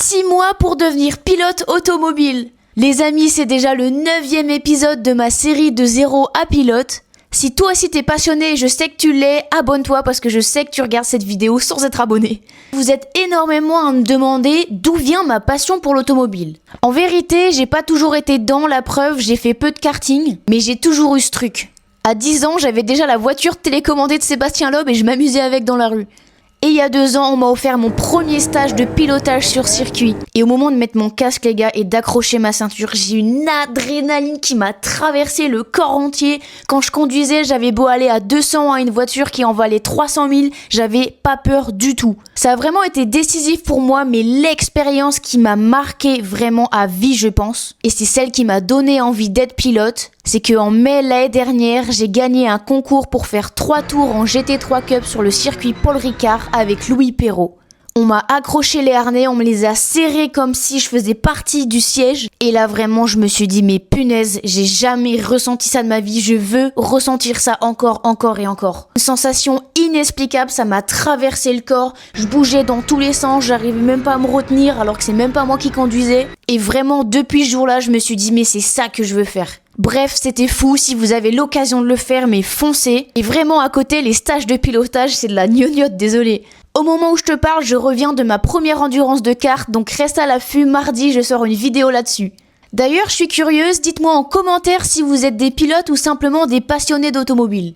6 mois pour devenir pilote automobile. Les amis, c'est déjà le 9e épisode de ma série de 0 à pilote. Si toi aussi t'es passionné et je sais que tu l'es, abonne-toi parce que je sais que tu regardes cette vidéo sans être abonné. Vous êtes énormément à me demander d'où vient ma passion pour l'automobile. En vérité, j'ai pas toujours été dans la preuve, j'ai fait peu de karting, mais j'ai toujours eu ce truc. À 10 ans, j'avais déjà la voiture télécommandée de Sébastien Loeb et je m'amusais avec dans la rue. Et il y a 2 ans, on m'a offert mon premier stage de pilotage sur circuit. Et au moment de mettre mon casque, les gars, et d'accrocher ma ceinture, j'ai une adrénaline qui m'a traversé le corps entier. Quand je conduisais, j'avais beau aller à 200 à une voiture qui en valait 300 000, j'avais pas peur du tout. Ça a vraiment été décisif pour moi, mais l'expérience qui m'a marqué vraiment à vie, je pense, et c'est celle qui m'a donné envie d'être pilote, c'est qu'en mai l'année dernière, j'ai gagné un concours pour faire 3 tours en GT3 Cup sur le circuit Paul Ricard avec Louis Perrault. On m'a accroché les harnais, on me les a serrés comme si je faisais partie du siège. Et là vraiment, je me suis dit, mais punaise, j'ai jamais ressenti ça de ma vie, je veux ressentir ça encore et encore. Une sensation inexplicable, ça m'a traversé le corps, je bougeais dans tous les sens, j'arrivais même pas à me retenir alors que c'est même pas moi qui conduisais. Et vraiment, depuis ce jour-là, je me suis dit, mais c'est ça que je veux faire. Bref, c'était fou, si vous avez l'occasion de le faire, mais foncez. Et vraiment à côté, les stages de pilotage, c'est de la gnognotte, désolé. Au moment où je te parle, je reviens de ma première endurance de kart, donc reste à l'affût, mardi je sors une vidéo là-dessus. D'ailleurs, je suis curieuse, dites-moi en commentaire si vous êtes des pilotes ou simplement des passionnés d'automobile.